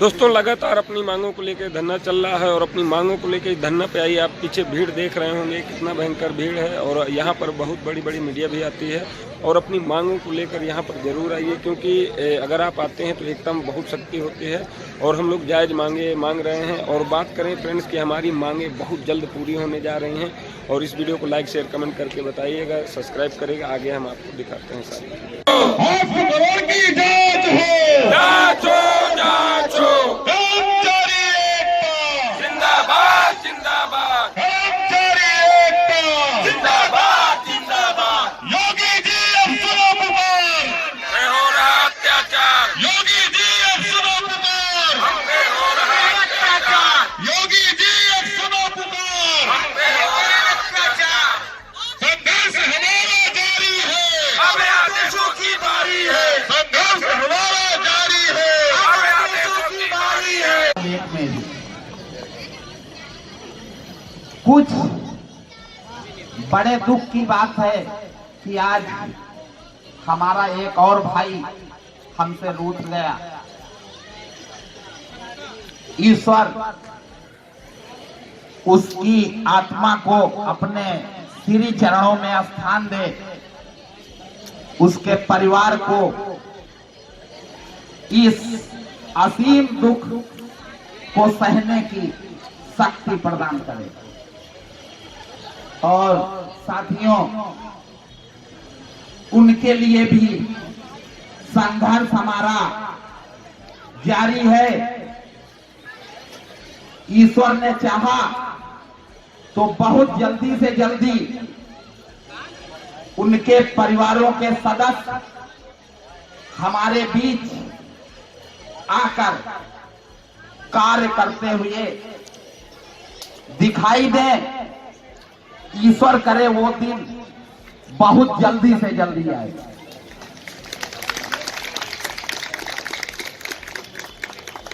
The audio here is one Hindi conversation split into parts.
दोस्तों लगातार अपनी मांगों को लेकर धरना चल रहा है और अपनी मांगों को लेकर धरना पे आई। आप पीछे भीड़ देख रहे होंगे कितना भयंकर भीड़ है और यहाँ पर बहुत बड़ी बड़ी मीडिया भी आती है और अपनी मांगों को लेकर यहाँ पर जरूर आइए, क्योंकि अगर आप आते हैं तो एकता में बहुत शक्ति होती है और हम लोग जायज़ मांग रहे हैं। और बात करें फ्रेंड्स कि हमारी मांगें बहुत जल्द पूरी होने जा रही हैं और इस वीडियो को लाइक शेयर कमेंट करके बताइएगा, सब्सक्राइब करेगा। आगे हम आपको दिखाते हैं सारी। कुछ बड़े दुख की बात है कि आज हमारा एक और भाई हमसे रूठ गया। ईश्वर उसकी आत्मा को अपने श्री चरणों में स्थान दे, उसके परिवार को इस असीम दुख को सहने की शक्ति प्रदान करे। और साथियों, उनके लिए भी संघर्ष हमारा जारी है। ईश्वर ने चाहा तो बहुत जल्दी से जल्दी उनके परिवारों के सदस्य हमारे बीच आकर कार्य करते हुए दिखाई दे। ईश्वर करे वो दिन बहुत जल्दी से जल्दी आए।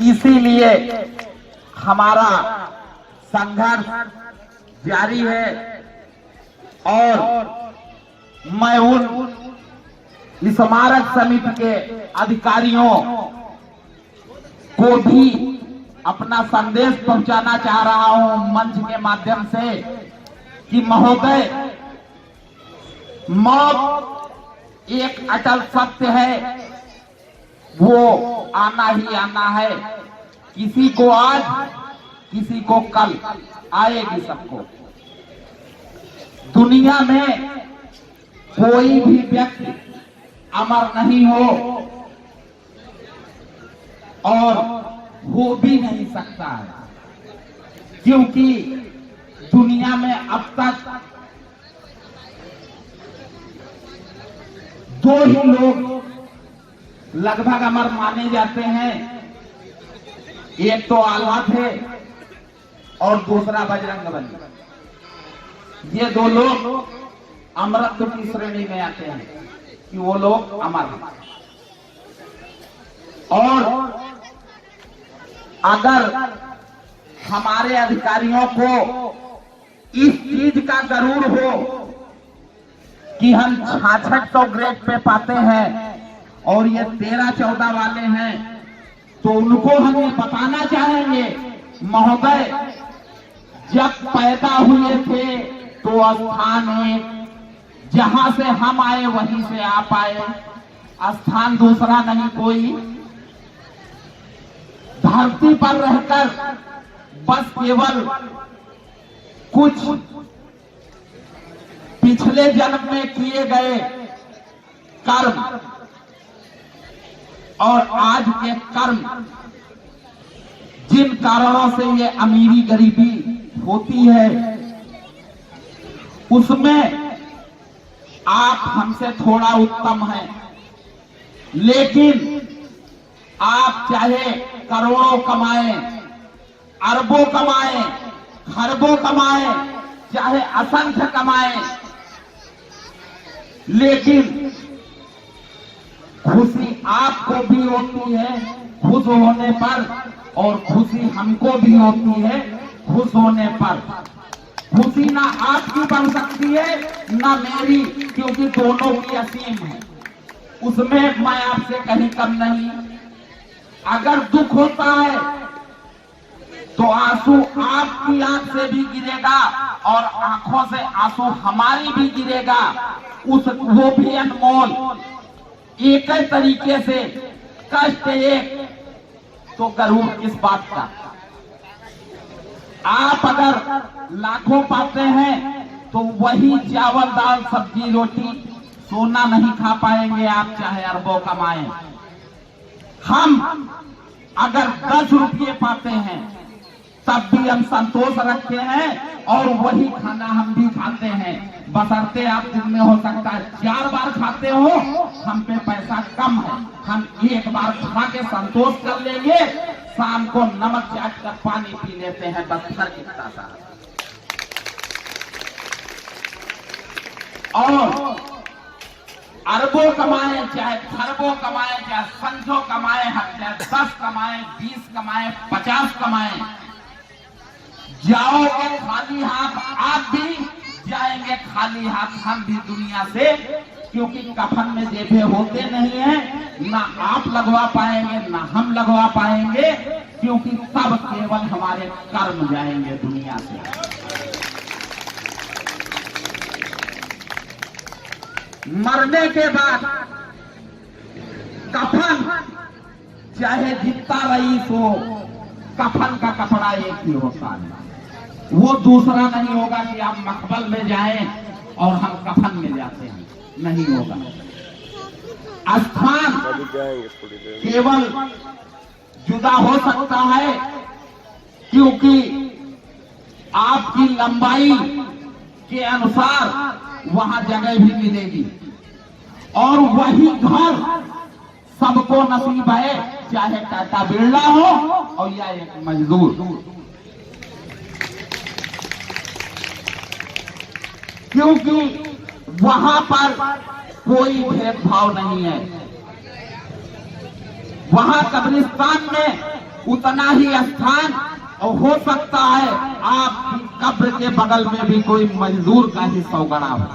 इसीलिए हमारा संघर्ष जारी है और मैं उन स्मारक समिति के अधिकारियों को भी अपना संदेश पहुंचाना चाह रहा हूं मंच के माध्यम से कि महोदय, मौत एक अटल सत्य है, वो आना ही आना है। किसी को आज, किसी को कल आएगी सबको। दुनिया में कोई भी व्यक्ति अमर नहीं हो और हो भी नहीं सकता है, क्योंकि दुनिया में अब तक दो ही लोग लगभग अमर माने जाते हैं। एक तो आल्हा थे और दूसरा बजरंगबली। ये दो लोग अमरत्व की श्रेणी में आते हैं कि वो लोग अमर हैं। और अगर हमारे अधिकारियों को इस चीज का गरूर हो कि हम 6600 ग्रेड पे पाते हैं और ये 13-14 वाले हैं, तो उनको हम ये बताना चाहेंगे, महोदय, जब पैदा हुए थे तो स्थान एक, जहां से हम आए वहीं से आप आए, स्थान दूसरा नहीं कोई। धरती पर रहकर बस केवल कुछ पिछले जन्म में किए गए कर्म और आज के कर्म, जिन कारणों से ये अमीरी गरीबी होती है, उसमें आप हमसे थोड़ा उत्तम हैं। लेकिन आप चाहे करोड़ों कमाएं, अरबों कमाएं, खरबों कमाएं, चाहे असंख्य कमाएं, लेकिन खुशी आपको भी होती है खुश होने पर और खुशी हमको भी होती है खुश होने पर। खुशी ना आपकी बन सकती है ना मेरी, क्योंकि दोनों की असीम है, उसमें मैं आपसे कहीं कम नहीं। अगर दुख होता है तो आंसू आपकी आंख से भी गिरेगा और आंखों से आंसू हमारी भी गिरेगा, वो भी अनमोल। एक ही तरीके से कष्ट एक, तो गरूर किस बात का। आप अगर लाखों पाते हैं तो वही चावल दाल सब्जी रोटी सोना नहीं खा पाएंगे आप, चाहे अरबों कमाएं। हम अगर 10 रुपये पाते हैं तब भी हम संतोष रखते हैं और वही खाना हम भी खाते हैं, बशर्ते आप दिन में हो सकता है 4 बार खाते हो, हम पे पैसा कम है, हम एक बार खा के संतोष कर लेंगे, शाम को नमक चाट कर पानी पी लेते हैं, बस सर कितना सा। और अरबों कमाए चाहे खरबों कमाए, चाहे संख्यों कमाए, हम चाहे 10 कमाए 20 कमाए 50 कमाए, जाओगे खाली हाथ आप भी, जाएंगे खाली हाथ हम भी दुनिया से, क्योंकि कफन में जेबें होते नहीं है, ना आप लगवा पाएंगे ना हम लगवा पाएंगे, क्योंकि तब केवल हमारे कर्म जाएंगे दुनिया से। मरने के बाद कफन चाहे जितना रईस हो, कफन का कपड़ा एक ही होता है, वो दूसरा नहीं होगा कि आप मकबल में जाएं और हम कफन में जाते हैं, नहीं होगा। स्थान केवल जुदा हो सकता है, क्योंकि आपकी लंबाई के अनुसार वहां जगह भी मिलेगी, और वही घर सबको नसीब है, चाहे टाटा बिरला हो और या एक मजदूर, क्योंकि वहां पर कोई भेदभाव नहीं है। वहां कब्रिस्तान में उतना ही स्थान, और हो सकता है आपकी कब्र के बगल में भी कोई मजदूर का ही 100 गणा हो,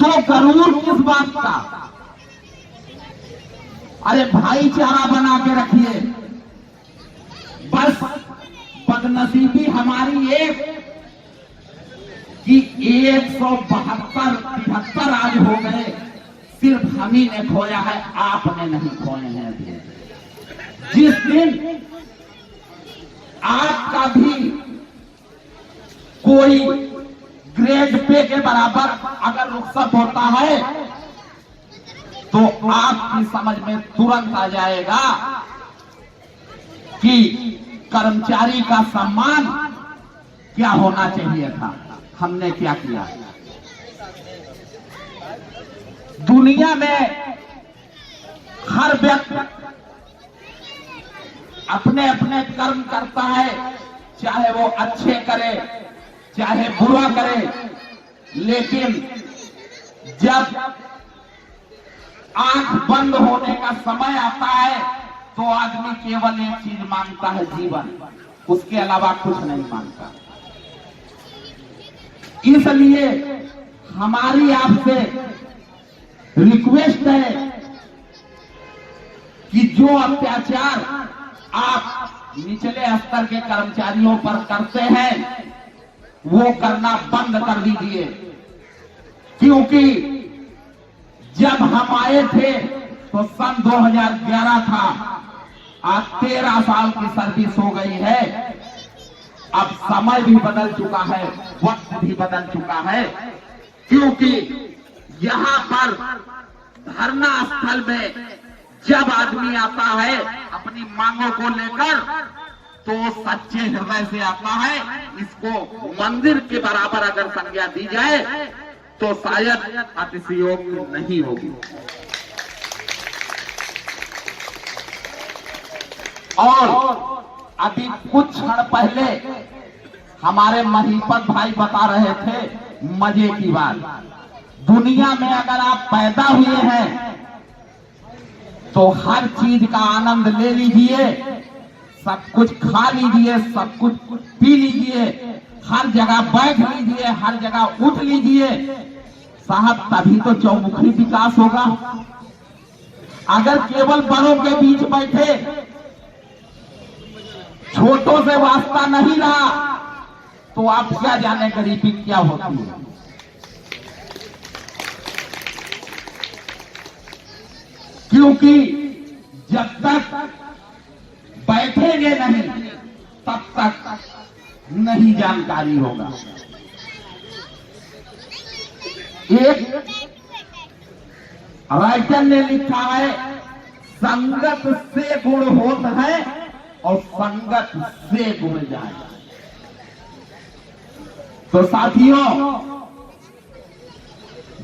तो गरूर किस बात का। अरे भाईचारा बना के रखिए, बस बदनसीबी हमारी एक कि 172-73 आज हो गए, सिर्फ हम ही ने खोया है, आपने नहीं खोए हैं अभी। जिस दिन आपका भी कोई ग्रेड पे के बराबर अगर रुखसत होता है तो आपकी समझ में तुरंत आ जाएगा कि कर्मचारी का सम्मान क्या होना चाहिए था, हमने क्या किया। दुनिया में हर व्यक्ति अपने अपने कर्म करता है, चाहे वो अच्छे करे चाहे बुरा करे, लेकिन जब आंख बंद होने का समय आता है तो आदमी केवल एक चीज मांगता है, जीवन, उसके अलावा कुछ नहीं मांगता। इसलिए हमारी आपसे रिक्वेस्ट है कि जो अत्याचार आप निचले स्तर के कर्मचारियों पर करते हैं वो करना बंद कर दीजिए, क्योंकि जब हम आए थे तो सन 2011 था, आज 13 साल की सर्विस हो गई है। अब समय भी बदल चुका है, वक्त भी बदल चुका है, क्योंकि यहाँ पर धरना स्थल में जब आदमी आता है अपनी मांगों को लेकर तो सच्चे हृदय से आता है। इसको मंदिर के बराबर अगर संज्ञा दी जाए तो शायद अतिशयोक्ति नहीं होगी। और अभी कुछ क्षण पहले हमारे महिपत भाई बता रहे थे मजे की बात, दुनिया में अगर आप पैदा हुए हैं तो हर चीज का आनंद ले लीजिए, सब कुछ खा लीजिए, सब कुछ पी लीजिए, हर जगह बैठ लीजिए, हर जगह उठ लीजिए, साहब तभी तो चौमुखी विकास होगा। अगर केवल बड़ों के बीच बैठे, छोटों से वास्ता नहीं रहा, तो आप क्या जाने गरीबी क्या होती है। क्योंकि जब तक बैठेंगे नहीं तब तक नहीं जानकारी होगा। एक राइटर ने लिखा है, संगत से गुण होत है और संगत से गुण जाए। तो साथियों,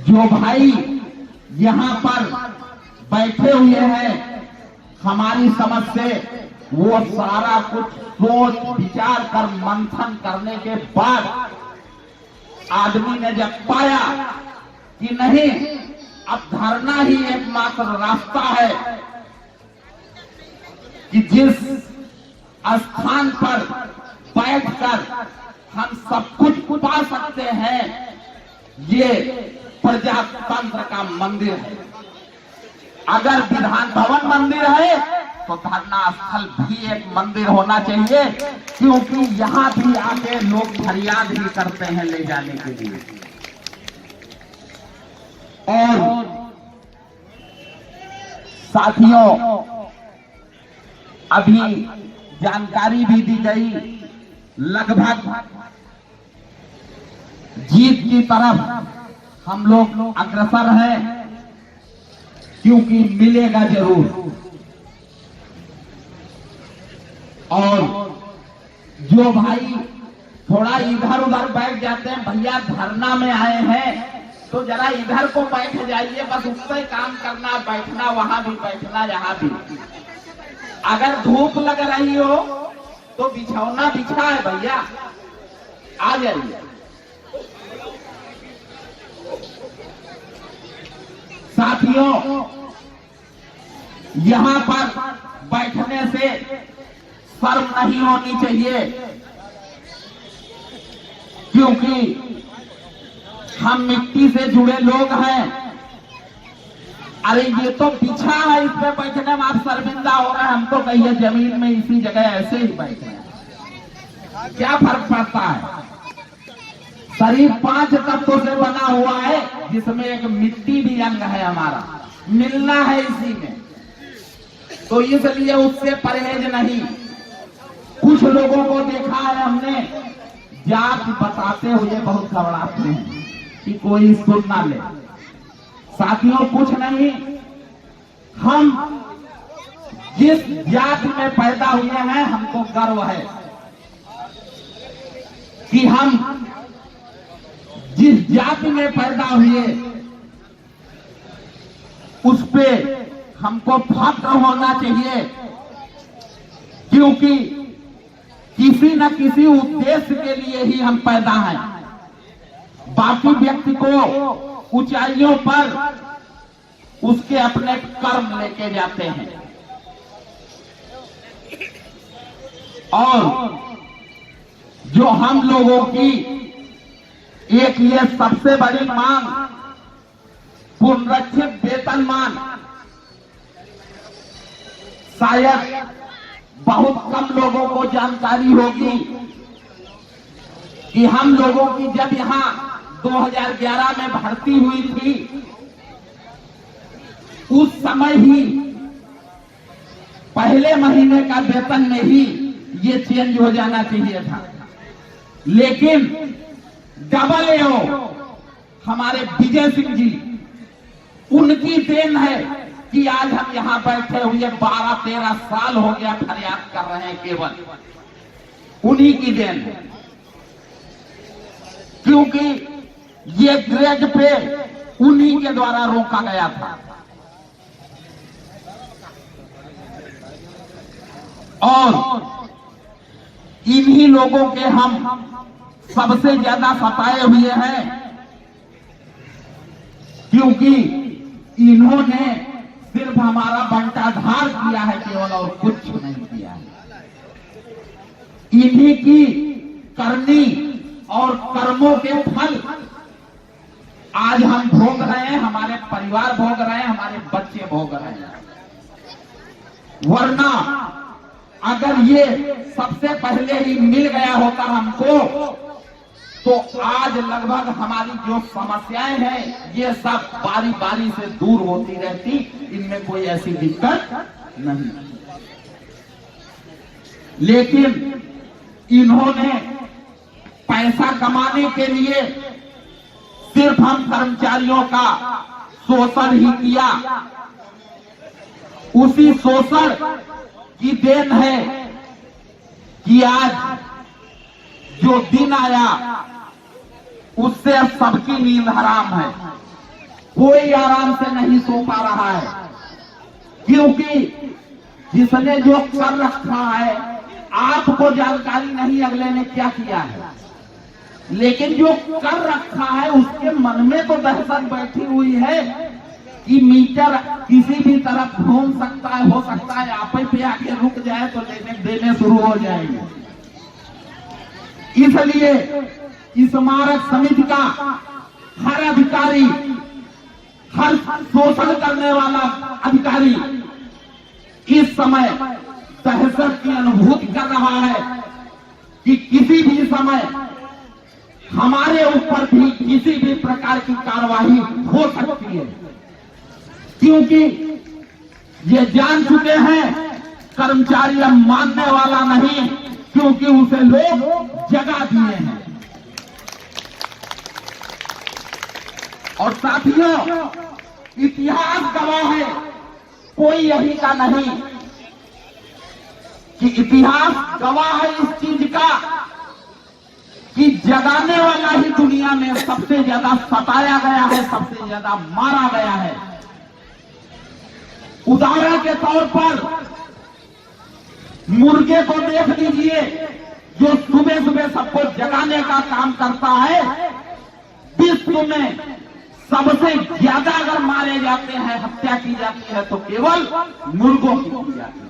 जो भाई यहां पर बैठे हुए हैं, हमारी समझ से वो सारा कुछ सोच विचार कर मंथन करने के बाद आदमी ने जब पाया कि नहीं, अब धरना ही एकमात्र रास्ता है कि जिस स्थान पर बैठकर हम सब कुछ पा सकते हैं, ये प्रजातंत्र का मंदिर है। अगर विधान भवन मंदिर है तो धरना स्थल भी एक मंदिर होना चाहिए, क्योंकि यहां भी आके लोग फरियाद ही करते हैं ले जाने के लिए। और साथियों, अभी जानकारी भी दी गई, लगभग जीत की तरफ हम लोग अग्रसर हैं, क्योंकि मिलेगा जरूर। और जो भाई थोड़ा इधर उधर बैठ जाते हैं, भैया धरना में आए हैं तो जरा इधर को बैठ जाइए, बस उससे काम करना, बैठना वहां भी, बैठना यहां भी। अगर धूप लग रही हो तो बिछौना बिछा है भैया, आ जाइए। साथियों, यहां पर बैठने से शर्म नहीं होनी चाहिए, क्योंकि हम मिट्टी से जुड़े लोग हैं। अरे ये तो बिछा है, इस पे बैठने में आप शर्मिंदा हो रहे हैं, हम तो कहिए जमीन में इसी जगह ऐसे ही बैठे हैं, क्या फर्क पड़ता है। शरीर 5 तत्वों से बना हुआ है, जिसमें एक मिट्टी भी अंग है हमारा, मिलना है इसी में, तो इसलिए उससे परहेज नहीं। कुछ लोगों को देखा है हमने, जात बताते हुए बहुत घबराते हैं कि कोई सुन ना ले। साथियों, कुछ नहीं, हम जिस जात में पैदा हुए हैं हमको गर्व है कि हम जिस जाति में पैदा हुए उस पे हमको फख्र होना चाहिए, क्योंकि किसी न किसी उद्देश्य के लिए ही हम पैदा हैं। बाकी व्यक्ति को ऊंचाइयों पर उसके अपने कर्म लेके जाते हैं। और जो हम लोगों की एक ये सबसे बड़ी मांग, पुनरीक्षित वेतनमान, शायद बहुत कम लोगों को जानकारी होगी कि हम लोगों की जब यहां 2011 में भर्ती हुई थी, उस समय ही पहले महीने का वेतन में ही ये चेंज हो जाना चाहिए था। लेकिन डबल एओ हमारे विजय सिंह जी, उनकी देन है कि आज हम यहां बैठे हुए 12-13 साल हो गया फरियाद कर रहे हैं, केवल उन्हीं की देन है। क्योंकि ये ग्रेड पे उन्हीं के द्वारा रोका गया था। और इन्हीं लोगों के हम सबसे ज्यादा सताए हुए हैं, क्योंकि इन्होंने सिर्फ हमारा बंटाधार किया है केवल, और कुछ नहीं किया है। इन्हीं की करनी और कर्मों के फल आज हम भोग रहे हैं, हमारे परिवार भोग रहे हैं, हमारे बच्चे भोग रहे हैं। वरना अगर ये सबसे पहले ही मिल गया होता हमको तो आज लगभग हमारी जो समस्याएं हैं ये सब बारी बारी से दूर होती रहती, इनमें कोई ऐसी दिक्कत नहीं। लेकिन इन्होंने पैसा कमाने के लिए सिर्फ हम कर्मचारियों का शोषण ही किया। उसी शोषण की देन है कि आज जो दिन आया उससे अब सबकी नींद हराम है, कोई आराम से नहीं सो पा रहा है, क्योंकि जिसने जो कर रखा है आपको जानकारी नहीं अगले ने क्या किया है, लेकिन जो कर रखा है उसके मन में तो दहशत बैठी हुई है कि मीटर किसी भी तरफ घूम सकता है, हो सकता है आप पे आके रुक जाए तो देने शुरू हो जाएंगे। इसलिए स्मारक समिति का हर अधिकारी, हर शोषण करने वाला अधिकारी इस समय दहशत की अनुभूति कर रहा है कि किसी भी समय हमारे ऊपर भी किसी भी प्रकार की कार्रवाई हो सकती है, क्योंकि ये जान चुके हैं कर्मचारी अब मानने वाला नहीं, क्योंकि उसे लोग जगा दिए हैं। और साथियों, इतिहास गवाह है, कोई यही का नहीं कि इतिहास गवाह है इस चीज का कि जगाने वाला ही दुनिया में सबसे ज्यादा सताया गया है, सबसे ज्यादा मारा गया है। उदाहरण के तौर पर मुर्गे को देख लीजिए, जो सुबह सुबह सबको जगाने का काम करता है। विश्व में सबसे ज्यादा अगर मारे जाते हैं, हत्या की जाती है तो केवल मुर्गों की जाती है।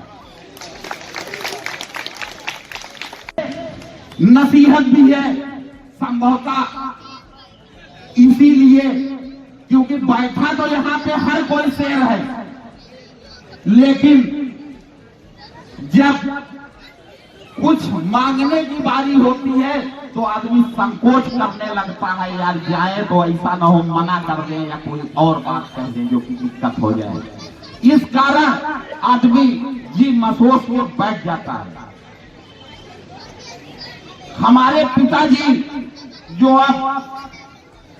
नसीहत भी है संभवतः इसीलिए क्योंकि बैठा तो यहां पे हर कोई शेर है, लेकिन जब कुछ मांगने की बारी होती है तो आदमी संकोच करने लगता है, यार जाए तो ऐसा ना हो मना कर दे या कोई और बात कह दे जो कि दिक्कत हो जाए। इस कारण आदमी जी मसोस में बैठ जाता है। हमारे पिताजी जो अब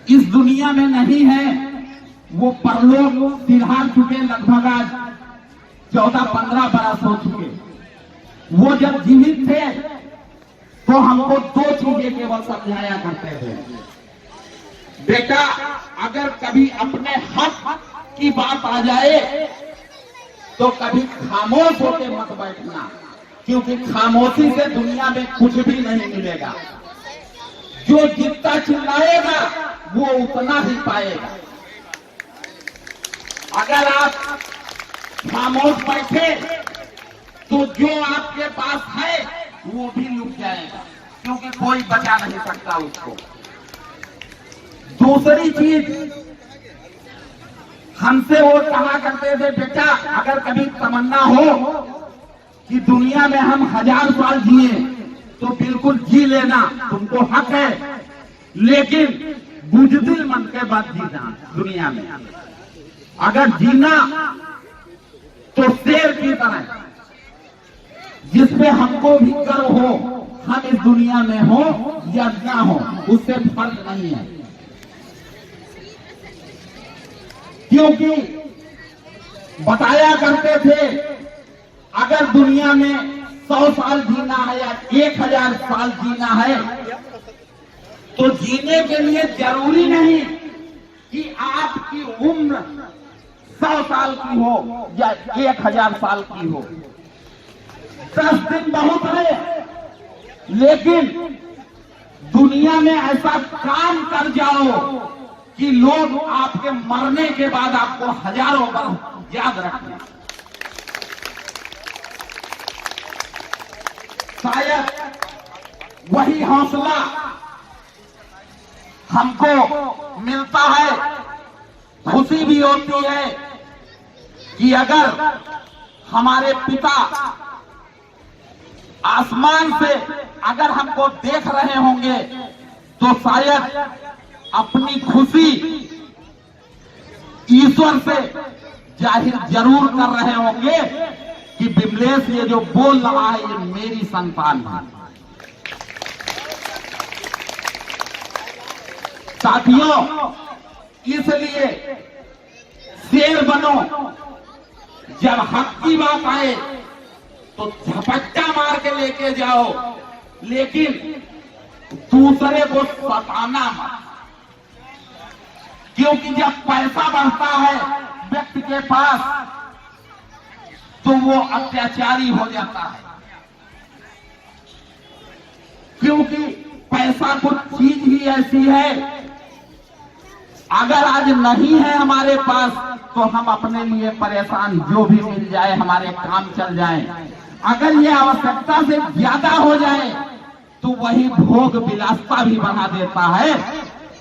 इस दुनिया में नहीं है, वो परलोक सिधार चुके, लगभग आज 14-15 बरस हो चुके। वो जब जीवित थे तो हमको दो चीजें केवल समझाया करते थे, बेटा अगर कभी अपने हक की बात आ जाए तो कभी खामोश होकर मत बैठना, क्योंकि खामोशी से दुनिया में कुछ भी नहीं मिलेगा। जो जितना चिल्लाएगा वो उतना ही पाएगा। अगर आप खामोश बैठे तो जो आपके पास है वो भी लुट जाएगा, क्योंकि कोई बचा नहीं सकता उसको। दूसरी चीज, हमसे वो कहा करते थे, बेटा अगर कभी तमन्ना हो कि दुनिया में हम 1000 साल जिए तो बिल्कुल जी लेना, तुमको हक है, लेकिन बुजदिल मन के बाद जीना। दुनिया में अगर जीना तो शेर की तरह, जिसपे हमको भी गर्व हो, हम इस दुनिया में हो या ना हो उससे फर्क नहीं है। क्योंकि बताया करते थे अगर दुनिया में 100 साल जीना है या 1000 साल जीना है तो जीने के लिए जरूरी नहीं कि आपकी उम्र 100 साल की हो या 1000 साल की हो। 10 दिन बहुत है, लेकिन दुनिया में ऐसा काम कर जाओ कि लोग आपके मरने के बाद आपको हजारों वर्ष याद रखें। शायद वही हौसला हमको मिलता है, खुशी भी होती है कि अगर हमारे पिता आसमान से अगर हमको देख रहे होंगे तो शायद अपनी खुशी ईश्वर से जाहिर जरूर कर रहे होंगे कि विमलेश ये जो बोल रहा है ये मेरी संतान है। साथियों, इसलिए शेर बनो, जब हक की बात आए तो झपट्टा मार के लेके जाओ, लेकिन दूसरे को सताना मत, क्योंकि जब पैसा बढ़ता है व्यक्ति के पास तो वो अत्याचारी हो जाता है। क्योंकि पैसा कुछ चीज ही ऐसी है, अगर आज नहीं है हमारे पास तो हम अपने लिए परेशान, जो भी मिल जाए हमारे काम चल जाए। अगर ये आवश्यकता से ज्यादा हो जाए तो वही भोग विलासता भी बना देता है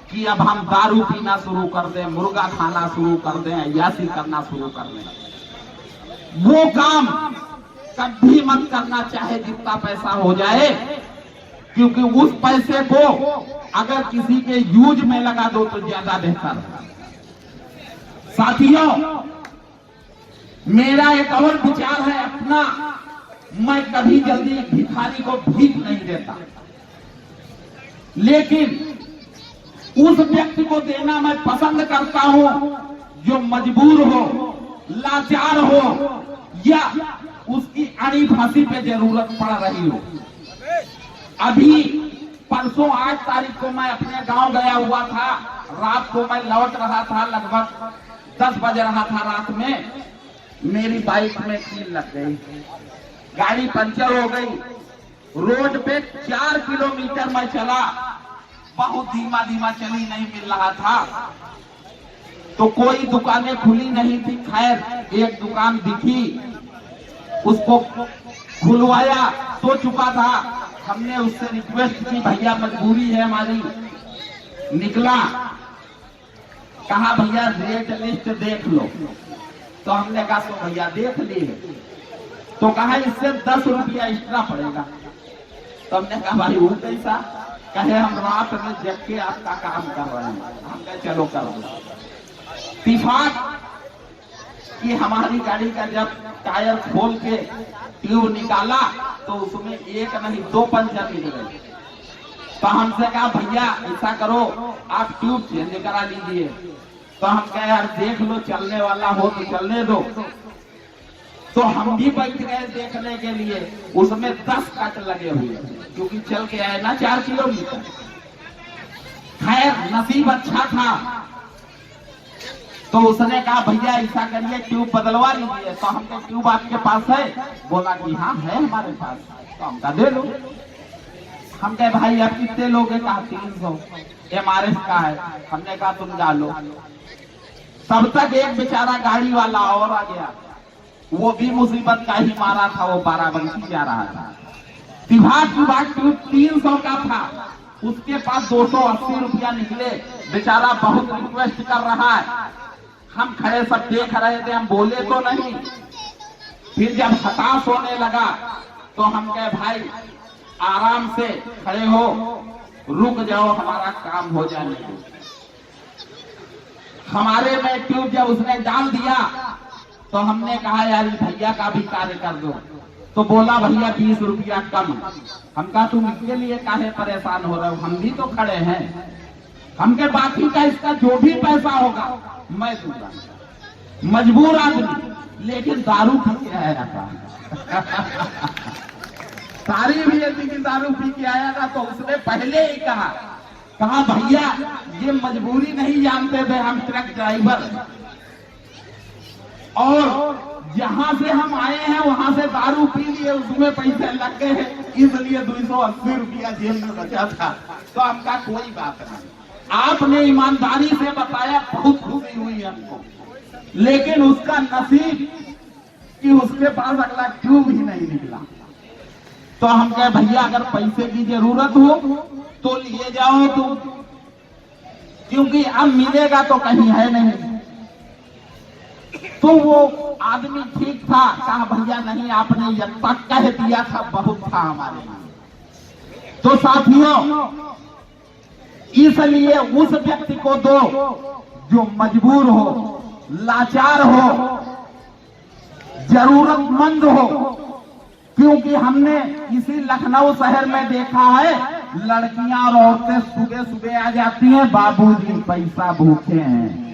कि अब हम दारू पीना शुरू कर दें, मुर्गा खाना शुरू कर दें, अय्याशी करना शुरू कर दें। वो काम कभी मत करना, चाहे जितना पैसा हो जाए, क्योंकि उस पैसे को अगर किसी के यूज में लगा दो तो ज्यादा बेहतर है। साथियों, मेरा एक और विचार है अपना, मैं कभी जल्दी भिखारी को भीख नहीं देता, लेकिन उस व्यक्ति को देना मैं पसंद करता हूं जो मजबूर हो, लाचार हो, या उसकी अड़ी फांसी पे जरूरत पड़ रही हो। अभी परसों 8 तारीख को मैं अपने गांव गया हुआ था, रात को मैं लौट रहा था, लगभग 10 बज रहा था रात में, मेरी बाइक में कील लग गई, गाड़ी पंचर हो गई। रोड पे 4 किलोमीटर मैं चला, बहुत धीमा धीमा चली, नहीं मिल रहा था, तो कोई दुकानें खुली नहीं थी। खैर एक दुकान दिखी, उसको खुलवाया, सो चुका था। हमने उससे रिक्वेस्ट की, भैया मजबूरी है हमारी, निकला, कहा भैया रेट लिस्ट देख लो, तो हमने कहा तो भैया देख लिए, तो कहा इससे 10 रुपया एक्स्ट्रा पड़ेगा। तो हमने कहा भाई वो कैसा? कहे हम रात में जग के आपका काम कर रहे हैं। हम कहे चलो कर दो। इत्तेफाक कि हमारी गाड़ी का जब टायर खोल के ट्यूब निकाला तो उसमें एक नहीं 2 पंचर निकल गए। तो हमसे कहा भैया ऐसा करो आप ट्यूब चेंज करा लीजिए। तो हम कहे यार देख लो, चलने वाला हो तो चलने दो। तो हम भी बैठ गए देखने के लिए, उसमें 10 कट लगे हुए, क्योंकि चल के आए ना 4 किलोमीटर। खैर नसीब अच्छा था, तो उसने कहा भैया ऐसा करिए ट्यूब बदलवा लीजिए। तो हम कहे ट्यूब आपके पास है? बोला कि हाँ है हमारे पास। तो हम कहा दे लो। हम कहे भाई आप कितने लोगे? कहा 300 MRF का है। हमने कहा तुम डालो। तब तक एक बेचारा गाड़ी वाला और आ गया, वो भी मुसीबत का ही मारा था, वो बाराबंकी जा रहा था। विभाग ट्यूब 300 का था, उसके पास 280 रुपया निकले। बेचारा बहुत रिक्वेस्ट कर रहा है, हम खड़े सब देख रहे थे, हम बोले तो नहीं। फिर जब हताश होने लगा तो हम कहे भाई आराम से खड़े हो, रुक जाओ, हमारा काम हो जाने दो। हमारे में ट्यूब जब उसने डाल दिया तो हमने कहा यार भैया का भी कार्य कर दो। तो बोला भैया 20 रुपया कम। हम कहा तुम इसके लिए काहे परेशान हो रहे हो, हम भी तो खड़े हैं। हम के बाकी का इसका जो भी पैसा होगा मैं दूंगा। मजबूर आदमी, लेकिन दारू पी के आया था। सारी भी यदि कि दारू पी के आया था तो उसने पहले ही कहा भैया ये मजबूरी नहीं जानते थे, हम ट्रक ड्राइवर, और जहां से हम आए हैं वहां से दारू पी लिए, उसमें पैसे लग गए, इसलिए 280 रुपया जेब में बचा था। तो हमका कोई बात नहीं, आपने ईमानदारी से बताया, बहुत खुशी हुई हमको। लेकिन उसका नसीब कि उसके पास अगला ट्यूब ही नहीं निकला। तो हम कहे भैया अगर पैसे की जरूरत हो तो लिए जाओ तुम, क्योंकि अब मिलेगा तो कहीं है नहीं। तो वो आदमी ठीक था, कहा भैया नहीं आपने ये तक कह दिया था, बहुत था हमारे लिए। तो साथियों, इसलिए उस व्यक्ति को दो जो मजबूर हो, लाचार हो, जरूरतमंद हो, क्योंकि हमने इसी लखनऊ शहर में देखा है लड़कियां और औरतें सुबह सुबह आ जाती हैं, बाबूजी पैसा भूखे हैं,